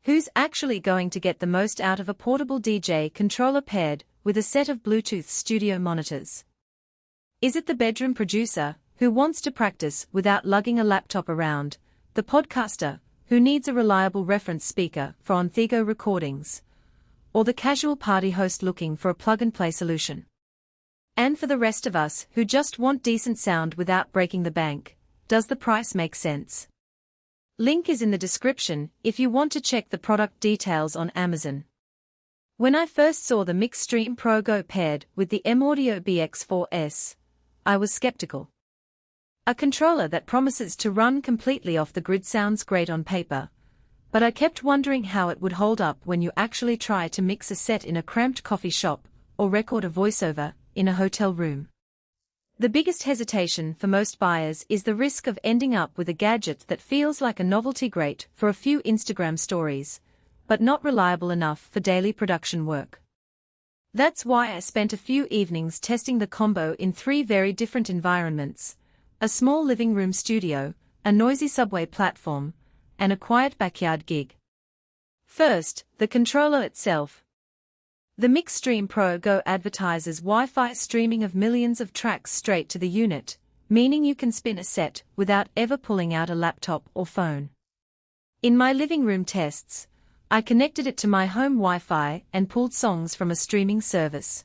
Who's actually going to get the most out of a portable DJ controller paired with a set of Bluetooth studio monitors? Is it the bedroom producer who wants to practice without lugging a laptop around, the podcaster who needs a reliable reference speaker for on-the-go recordings, or the casual party host looking for a plug-and-play solution? And for the rest of us who just want decent sound without breaking the bank, does the price make sense? Link is in the description if you want to check the product details on Amazon. When I first saw the Mixstream Pro Go paired with the M-Audio BX4S, I was skeptical. A controller that promises to run completely off the grid sounds great on paper, but I kept wondering how it would hold up when you actually try to mix a set in a cramped coffee shop or record a voiceover in a hotel room. The biggest hesitation for most buyers is the risk of ending up with a gadget that feels like a novelty great for a few Instagram stories, but not reliable enough for daily production work. That's why I spent a few evenings testing the combo in 3 very different environments: a small living room studio, a noisy subway platform, and a quiet backyard gig. First, the controller itself. The Mixstream Pro Go advertises Wi-Fi streaming of millions of tracks straight to the unit, meaning you can spin a set without ever pulling out a laptop or phone. In my living room tests, I connected it to my home Wi-Fi and pulled songs from a streaming service.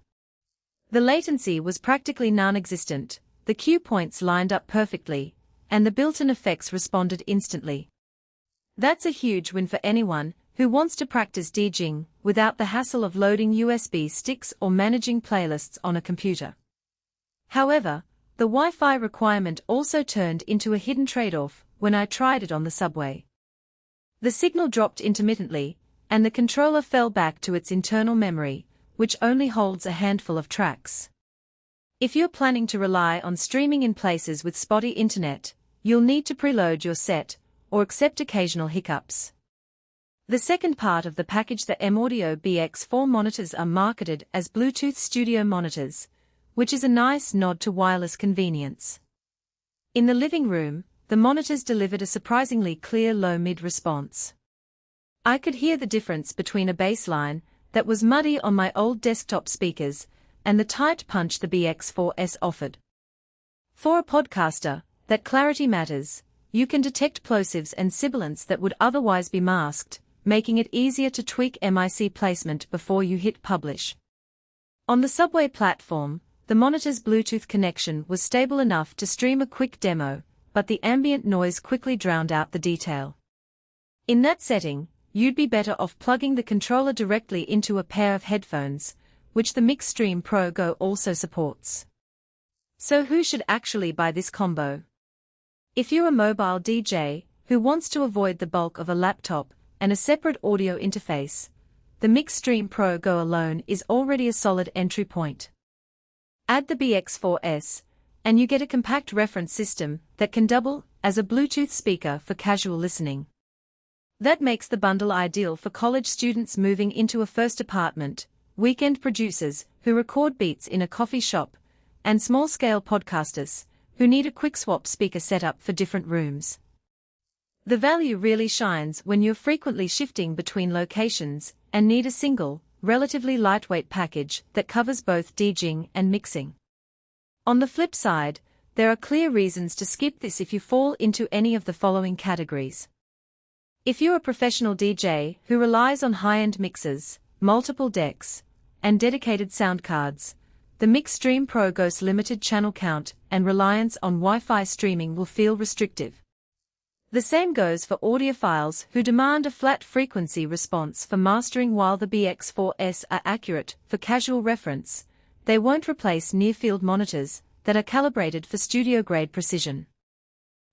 The latency was practically non-existent, the cue points lined up perfectly, and the built-in effects responded instantly. That's a huge win for anyone who wants to practice DJing without the hassle of loading USB sticks or managing playlists on a computer. However, the Wi-Fi requirement also turned into a hidden trade-off when I tried it on the subway. The signal dropped intermittently, and the controller fell back to its internal memory, which only holds a handful of tracks. If you're planning to rely on streaming in places with spotty internet, you'll need to preload your set, or accept occasional hiccups. The second part of the package, the M-Audio BX4 monitors, are marketed as Bluetooth studio monitors, which is a nice nod to wireless convenience. In the living room, the monitors delivered a surprisingly clear low-mid response. I could hear the difference between a bass line that was muddy on my old desktop speakers and the tight punch the BX4S offered. For a podcaster, that clarity matters. You can detect plosives and sibilants that would otherwise be masked, making it easier to tweak mic placement before you hit publish. On the subway platform, the monitor's Bluetooth connection was stable enough to stream a quick demo, but the ambient noise quickly drowned out the detail. In that setting, you'd be better off plugging the controller directly into a pair of headphones, which the Mixstream Pro Go also supports. So who should actually buy this combo? If you're a mobile DJ who wants to avoid the bulk of a laptop and a separate audio interface, the Mixstream Pro Go alone is already a solid entry point. Add the BX4S, and you get a compact reference system that can double as a Bluetooth speaker for casual listening. That makes the bundle ideal for college students moving into a first apartment, weekend producers who record beats in a coffee shop, and small-scale podcasters who need a quick swap speaker setup for different rooms. The value really shines when you're frequently shifting between locations and need a single, relatively lightweight package that covers both DJing and mixing. On the flip side, there are clear reasons to skip this if you fall into any of the following categories. If you're a professional DJ who relies on high-end mixers, multiple decks, and dedicated sound cards, the Mixstream Pro Go's limited channel count and reliance on Wi-Fi streaming will feel restrictive. The same goes for audiophiles who demand a flat frequency response for mastering. While the BX4S are accurate for casual reference, they won't replace near-field monitors that are calibrated for studio-grade precision.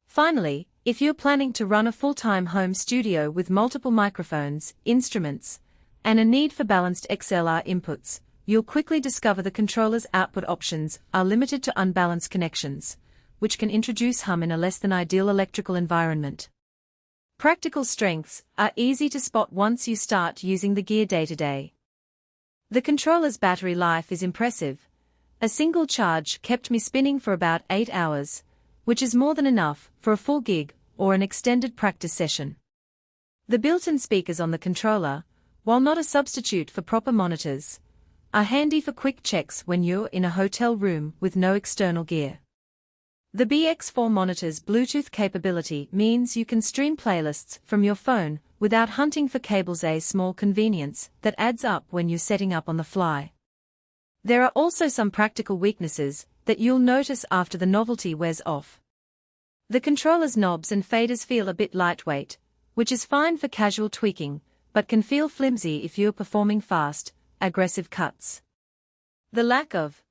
Finally, if you're planning to run a full-time home studio with multiple microphones, instruments, and a need for balanced XLR inputs, you'll quickly discover the controller's output options are limited to unbalanced connections, which can introduce hum in a less-than-ideal electrical environment. Practical strengths are easy to spot once you start using the gear day-to-day. The controller's battery life is impressive. A single charge kept me spinning for about 8 hours, which is more than enough for a full gig or an extended practice session. The built-in speakers on the controller, while not a substitute for proper monitors, are handy for quick checks when you're in a hotel room with no external gear. The BX4 monitor's Bluetooth capability means you can stream playlists from your phone without hunting for cables, a small convenience that adds up when you're setting up on the fly. There are also some practical weaknesses that you'll notice after the novelty wears off. The controller's knobs and faders feel a bit lightweight, which is fine for casual tweaking, but can feel flimsy if you're performing fast, aggressive cuts. The lack of